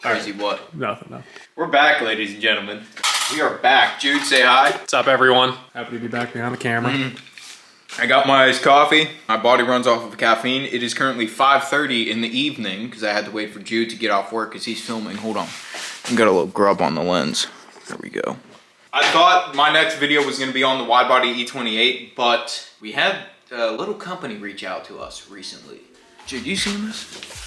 Crazy what? Nothing. We're back, ladies and gentlemen. We are back. Jude, say hi. What's up, everyone? Happy to be back behind the camera. I got my iced coffee. My body runs off of caffeine. It is currently 5:30 in the evening because I had to wait for Jude to get off work because he's filming. Hold on. I got a little grub on the lens. There we go. I thought my next video was going to be on the wide-body E28, but we had a little company reach out to us recently. Jude, you seen this?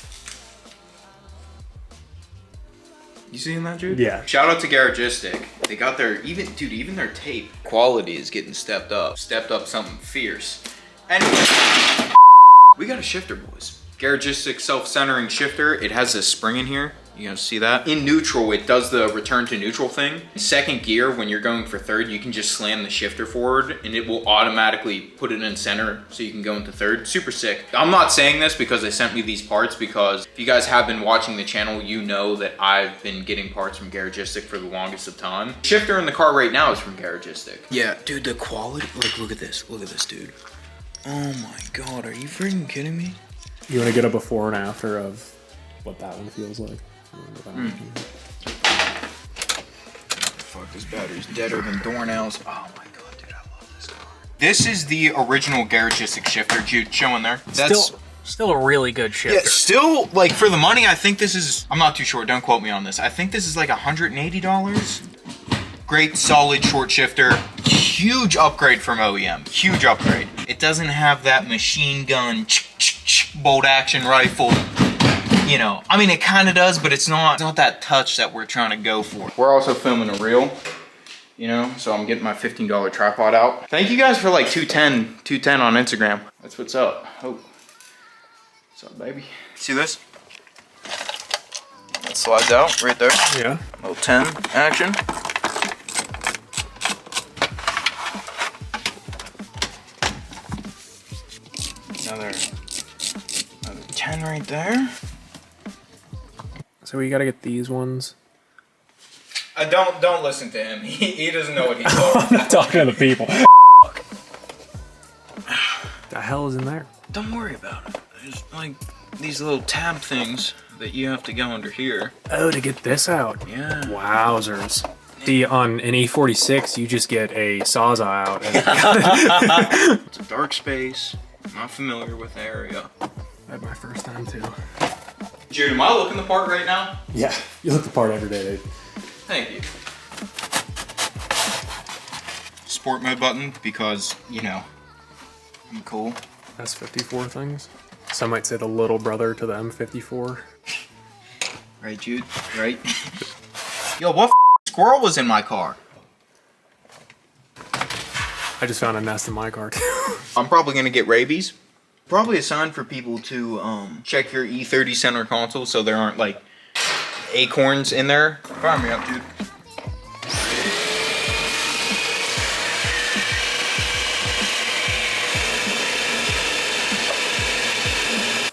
You seen that, Jude? Yeah. Shout out to Garagistic. They got their, even their tape quality is getting stepped up. Stepped up something fierce. Anyway, we got a shifter, boys. Garagistic self-centering shifter. It has this spring in here. You guys see that? In neutral, it does the return to neutral thing. Second gear, when you're going for third, you can just slam the shifter forward and it will automatically put it in center so you can go into third. Super sick. I'm not saying this because they sent me these parts, because if you guys have been watching the channel, you know that I've been getting parts from Garagistic for the longest of time. Shifter in the car right now is from Garagistic. Yeah, dude, the quality, like, look at this, dude. Oh my God, are you freaking kidding me? You want to get a before and after of what that one feels like? Fuck, this battery's deader than doornails. Oh my God, dude, I love this car. This is the original Garagistic shifter, Jude, showing there. That's still a really good shifter. Yeah, still, like, for the money, I think this is, I'm not too sure, don't quote me on this. I think this is like $180. Great, solid short shifter. Huge upgrade from OEM, huge upgrade. It doesn't have that machine gun bolt action rifle. You know, I mean, it kind of does, but it's not that touch that we're trying to go for. We're also filming a reel, you know, so I'm getting my $15 tripod out. Thank you guys for like 210 on Instagram. That's what's up. Oh, what's up, baby? See this? That slides out right there. Yeah. Little 10 action. Another 10 right there. So we gotta get these ones. Don't listen to him. He doesn't know what he's talking I'm not talking to the people. The hell is in there? Don't worry about it. There's like these little tab things that you have to go under here. Oh, to get this out. Yeah. Wowzers. See, on an E46, you just get a Sawzall out. It's a dark space. I'm not familiar with the area. That's my first time too. Jude, am I looking the part right now? Yeah, you look the part every day, dude. Thank you. Sport mode button because, you know, I'm cool. That's 54 things. Some might say the little brother to the M54. Right, Jude? Right? Yo, what squirrel was in my car? I just found a nest in my car too. I'm probably gonna get rabies. Probably a sign for people to check your E30 center console so there aren't like acorns in there. Fire me up, dude.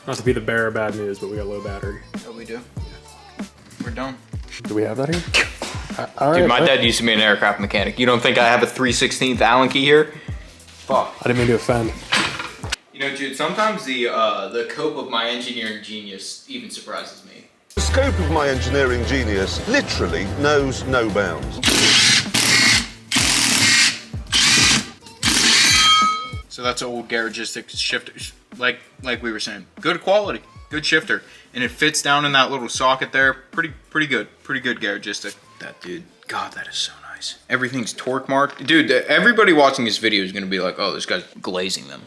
Not to be the bearer of bad news, but we got low battery. Oh, we do? We're done. Do we have that here? Dude, my dad used to be an aircraft mechanic. You don't think I have a 3/16 Allen key here? Fuck. I didn't mean to offend. You know, Jude, sometimes the cope of my engineering genius even surprises me. The scope of my engineering genius literally knows no bounds. So that's an old Garagistic shifter, like we were saying. Good quality, good shifter, and it fits down in that little socket there. Pretty good Garagistic. That, dude, God, that is so nice. Everything's torque marked. Dude, everybody watching this video is gonna be like, oh, this guy's glazing them.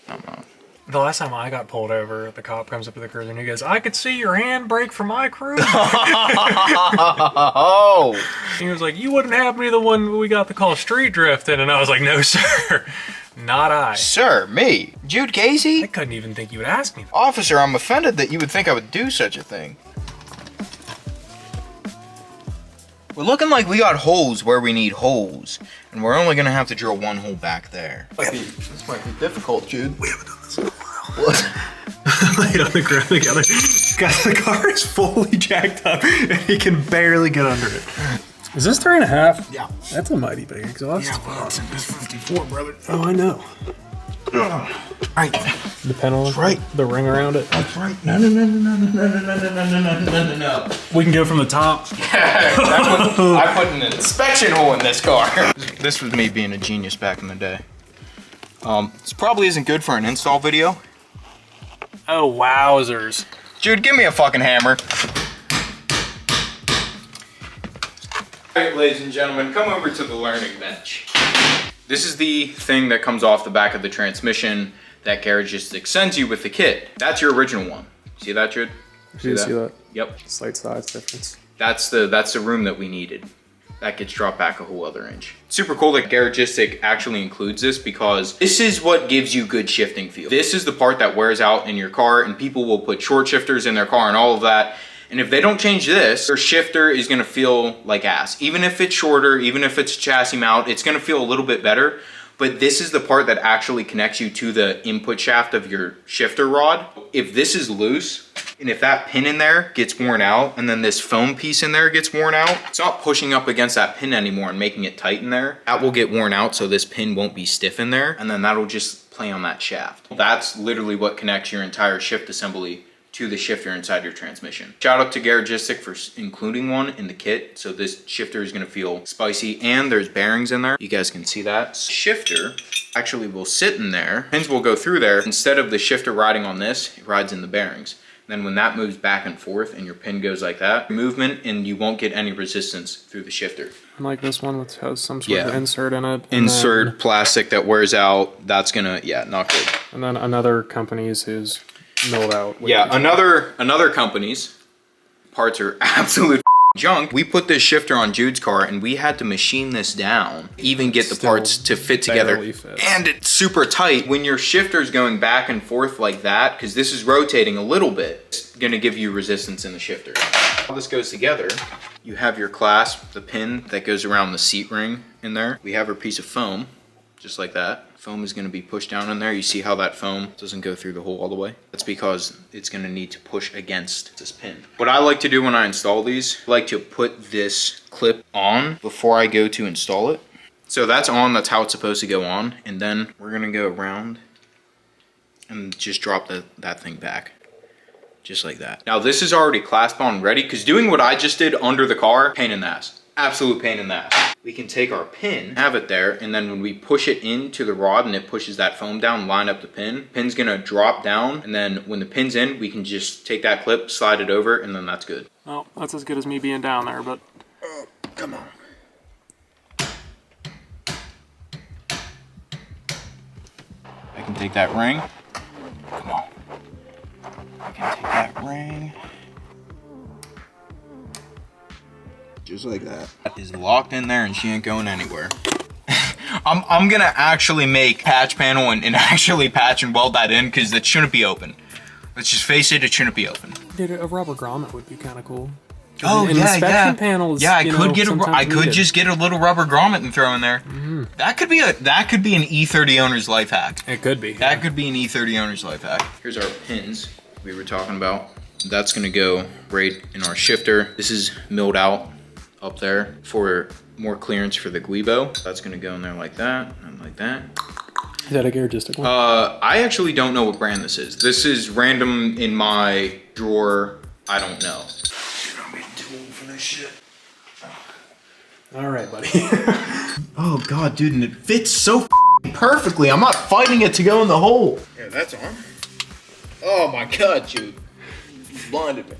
I'm not. The last time I got pulled over, the cop comes up to the cruiser and he goes, "I could see your handbrake from my cruiser." Oh! He was like, "You wouldn't happen to be the one we got the call street drifting?" And I was like, "No, sir. Not I." Sir, me? Jude Casey? I couldn't even think you would ask me that. Officer, I'm offended that you would think I would do such a thing. We're looking like we got holes where we need holes, and we're only gonna have to drill one hole back there. This might be difficult, Jude. We haven't done this in a while. What? Laid on the ground together. Guys, the car is fully jacked up, and he can barely get under it. Is this 3.5? Yeah. That's a mighty big exhaust. Yeah, well, it's 54, brother. Oh, I know. All right. The pin on it? right. The ring around it? That's right. No. We can go from the top. I put an inspection hole in this car. This was me being a genius back in the day. This probably isn't good for an install video. Oh, wowzers. Jude, give me a fucking hammer. All right, ladies and gentlemen, come over to the learning bench. This is the thing that comes off the back of the transmission that Garagistic sends you with the kit. That's your original one. See that, Jude? See that? Yep. Slight size difference. That's the room that we needed. That gets dropped back a whole other inch. Super cool that Garagistic actually includes this because this is what gives you good shifting feel. This is the part that wears out in your car, and people will put short shifters in their car and all of that. And if they don't change this, their shifter is gonna feel like ass. Even if it's shorter, even if it's chassis mount, it's gonna feel a little bit better. But this is the part that actually connects you to the input shaft of your shifter rod. If this is loose, and if that pin in there gets worn out, and then this foam piece in there gets worn out, it's not pushing up against that pin anymore and making it tight in there. That will get worn out, so this pin won't be stiff in there, and then that'll just play on that shaft. That's literally what connects your entire shift assembly to the shifter inside your transmission. Shout out to Garagistic for including one in the kit. So this shifter is gonna feel spicy, and there's bearings in there. You guys can see that. Shifter actually will sit in there. Pins will go through there. Instead of the shifter riding on this, it rides in the bearings. Then when that moves back and forth and your pin goes like that, movement, and you won't get any resistance through the shifter. Like this one, which has some sort of insert in it. Insert plastic that wears out. That's gonna, yeah, not good. And then another company's is milled out. Yeah, another company's parts are absolute junk. We put this shifter on Jude's car and we had to machine this down, even get the parts to fit together. And it's super tight. When your shifter's going back and forth like that, because this is rotating a little bit, it's gonna give you resistance in the shifter. How this goes together, you have your clasp, the pin that goes around the seat ring in there. We have our piece of foam, just like that. Foam is going to be pushed down in there. You see how that foam doesn't go through the hole all the way? That's because it's going to need to push against this pin. What I like to do when I install these, I like to put this clip on before I go to install it. So that's on, that's how it's supposed to go on. And then we're going to go around and just drop that thing back. Just like that. Now this is already clasped on ready, because doing what I just did under the car, pain in the ass. Absolute pain in the ass. We can take our pin, have it there, and then when we push it into the rod and it pushes that foam down, line up the pin, pin's gonna drop down, and then when the pin's in, we can just take that clip, slide it over, and then that's good. Well, that's as good as me being down there, but... Oh, come on. I can take that ring. Come on. I can take that ring. Just like that. That is locked in there and she ain't going anywhere. I'm gonna actually make patch panel and actually patch and weld that in, because that shouldn't be open. Let's just face it, it shouldn't be open. Dude, a rubber grommet would be kind of cool. Oh, yeah. Panels, yeah, I could just get a little rubber grommet and throw in there. Mm-hmm. That could be an E30 owner's life hack. It could be. That could be an E30 owner's life hack. Here's our pins we were talking about. That's gonna go right in our shifter. This is milled out up there for more clearance for the Guibo. That's gonna go in there like that and like that. Is that a Garagistic one? I actually don't know what brand this is. This is random in my drawer. I don't know. I'm getting too old for this shit. All right, buddy. Oh God, dude, and it fits so perfectly. I'm not fighting it to go in the hole. Yeah, that's on. Oh my God, dude. You blinded me.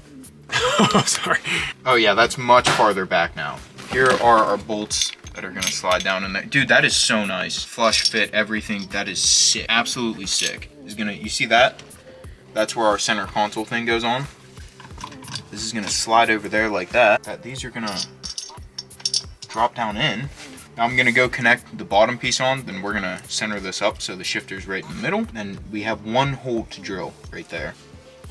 Oh, sorry. Oh yeah, that's much farther back now. Here are our bolts that are gonna slide down in there. Dude, that is so nice. Flush fit, everything. That is sick. Absolutely sick. You see that? That's where our center console thing goes on. This is gonna slide over there like that. These are gonna drop down in. Now I'm gonna go connect the bottom piece on, then we're gonna center this up so the shifter's right in the middle. Then we have one hole to drill right there.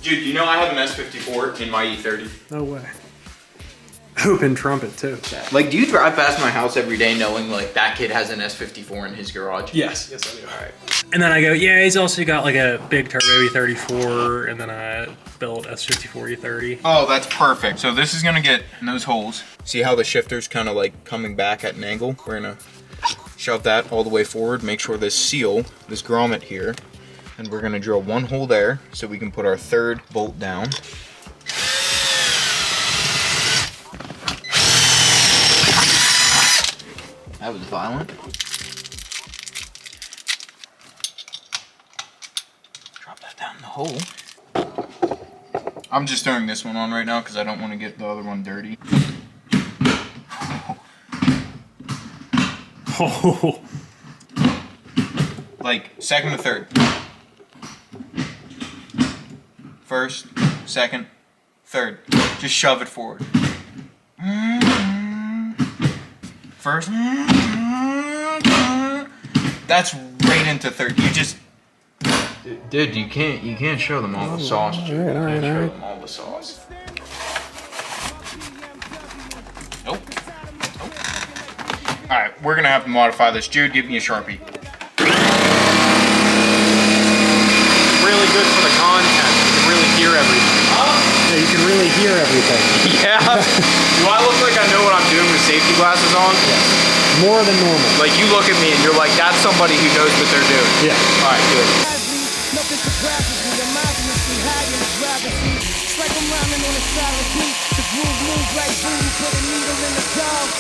Dude, you know I have an S54 in my E30. No way. Open trumpet too. Like, do you drive past my house every day knowing like that kid has an S54 in his garage? Yes, I do. All right. And then I go, yeah, he's also got like a big turbo E34, and then I built S54 E30. Oh, that's perfect. So this is gonna get in those holes. See how the shifter's kind of like coming back at an angle? We're gonna shove that all the way forward, make sure this seal, this grommet here, And we're gonna drill one hole there so we can put our third bolt down. That was violent. Drop that down in the hole. I'm just throwing this one on right now because I don't want to get the other one dirty. Oh. Like second or third. First, second, third. Just shove it forward. First. That's right into third. You just, dude, you can't show them all the sauce. All right. Show them all the sauce. Nope. All right, we're gonna have to modify this. Jude, give me a Sharpie. Really good for the content. You can really hear everything. Yeah, you can really hear everything. Yeah. Do I look like I know what I'm doing with safety glasses on? Yes. More than normal. Like you look at me and you're like, that's somebody who knows what they're doing. Yeah. All right, good. Nothing surprises me, I'm obviously high in the driver's seat. It's like I'm rhyming on a solid beat. The groove moves like voodoo, put a needle in the dog.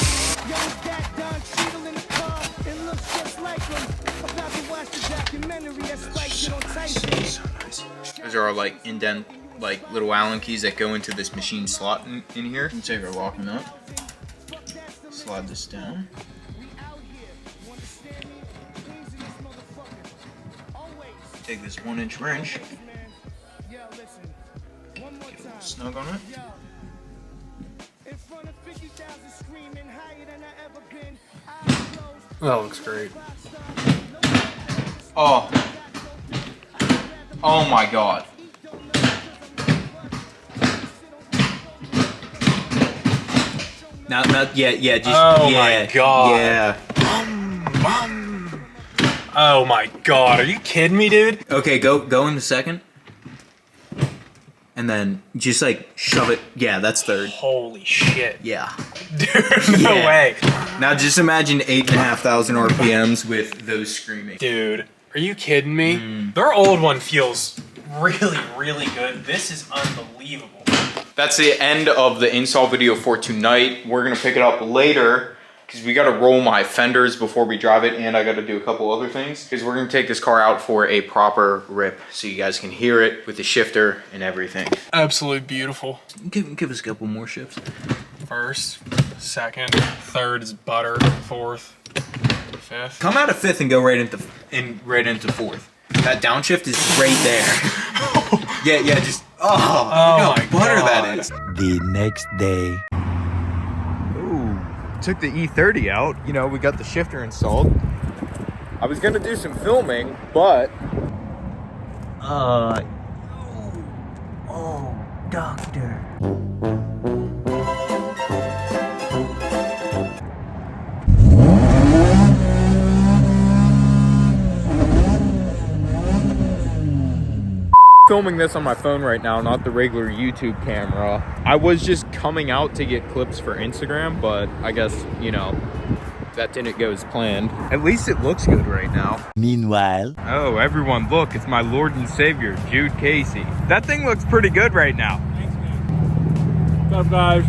Young Cat Don Cheadle in the car, it looks just like him. About to watch the documentary that spiked it on Tyson. So nice. Those are our like indent, like little Allen keys that go into this machine slot in here. Let's take our locking nut. Slide this down. Take this 1-inch wrench. Get a little snug on it. That looks great. Oh. Oh my God. Yeah, just Oh my God. Yeah. Oh my God, are you kidding me, dude? Okay, go in the second. And then just like shove it. Yeah, that's third. Holy shit. Yeah. Dude, no Yeah. way. Now just imagine 8,500 RPMs with those screaming. Dude, are you kidding me? Their old one feels really, really good. This is unbelievable. That's the end of the install video for tonight. We're gonna pick it up later because we gotta roll my fenders before we drive it, and I gotta do a couple other things because we're gonna take this car out for a proper rip so you guys can hear it with the shifter and everything. Absolutely beautiful. Give us a couple more shifts. First, second, third is butter, fourth, fifth. Come out of fifth and go right into fourth. That downshift is right there. yeah, just look how my butter God. that is. The next day. Ooh, took the E30 out. You know, we got the shifter installed. I was gonna do some filming, but Doctor. filming this on my phone right now, not the regular YouTube camera. I was just coming out to get clips for Instagram, but I guess, you know, that didn't go as planned. At least it looks good right now. Meanwhile. Oh, everyone, look, it's my Lord and Savior, Jude Casey. That thing looks pretty good right now. What's up, guys?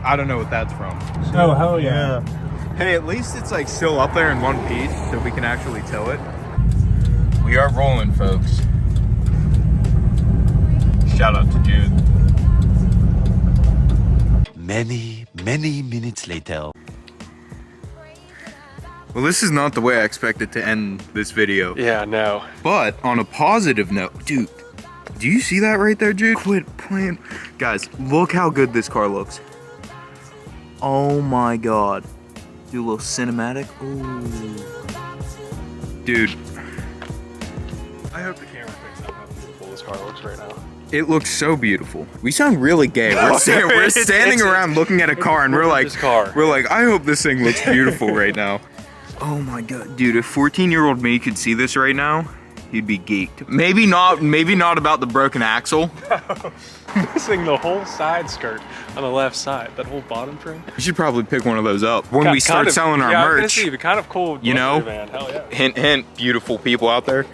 I don't know what that's from. Oh, hell yeah. Hey, at least it's like still up there in one piece so we can actually tow it. We are rolling, folks. Shout out to Jude. Many minutes later. Well, this is not the way I expected to end this video. Yeah, no. But on a positive note, dude, do you see that right there, Jude? Quit playing. Guys, look how good this car looks. Oh my God. Do a little cinematic. Ooh. Dude, I hope the camera picks up how beautiful this car looks right now. it looks so beautiful. We sound really gay. We're standing around looking at a car and we're like, I hope this thing looks beautiful right now. Oh my God, dude, if 14-year-old me could see this right now, He'd be geeked. Maybe not about the broken axle. Missing the whole side skirt on the left side, that whole bottom trim. We should probably pick one of those up when we start selling our merch. merch. I was gonna see, kind of cool. You know, man. Hell yeah. Hint, hint, beautiful people out there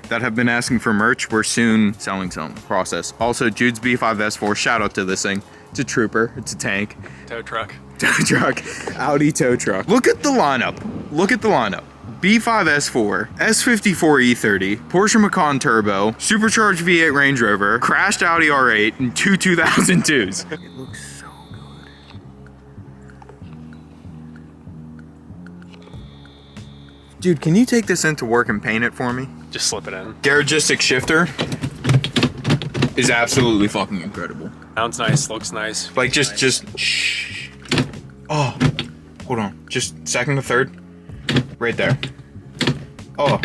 that have been asking for merch. We're soon selling some. Process. Also, Jude's B5S4. Shout out to this thing. It's a trooper. It's a tank. Tow truck. Tow truck. Audi tow truck. Look at the lineup. Look at the lineup. B5S4, S54 E30, Porsche Macan Turbo, supercharged V8 Range Rover, crashed Audi R8, and two 2002s. It looks so good. Dude, can you take this into work and paint it for me? Just slip it in. Garagistic shifter is absolutely fucking incredible. Sounds nice, looks nice. Like just shh. Oh, hold on. Just second to third. Right there. Oh.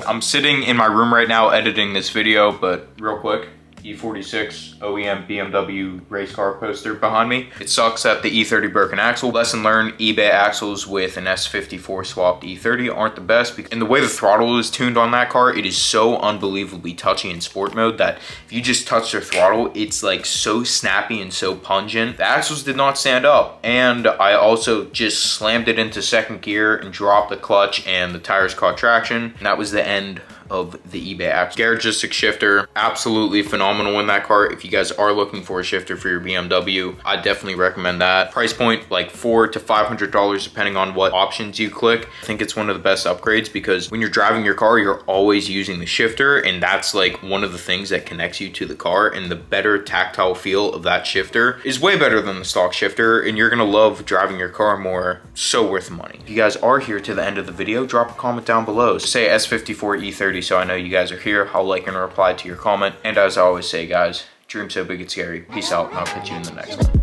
I'm sitting in my room right now editing this video, but real quick, E46 OEM BMW race car poster behind me. It sucks that the E30 broken axle. Lesson learned, eBay axles with an S54 swapped E30 aren't the best. And the way the throttle is tuned on that car, it is so unbelievably touchy in sport mode that if you just touch the throttle, it's like so snappy and so pungent. The axles did not stand up. And I also just slammed it into second gear and dropped the clutch and the tires caught traction. And that was the end of the eBay axle. Garagistic shifter, absolutely phenomenal in that car. If you guys are looking for a shifter for your BMW, I definitely recommend that. Price point like $400 to $500 depending on what options you click. I think it's one of the best upgrades because when you're driving your car, you're always using the shifter, and that's like one of the things that connects you to the car, and the better tactile feel of that shifter is way better than the stock shifter, and you're gonna love driving your car more. So worth the money. If you guys are here to the end of the video, drop a comment down below. Say S54 E30 so I know you guys are here. I'll like and reply to your comment. And as I always say, guys, dream so big it's scary. Peace out, and I'll catch you in the next one.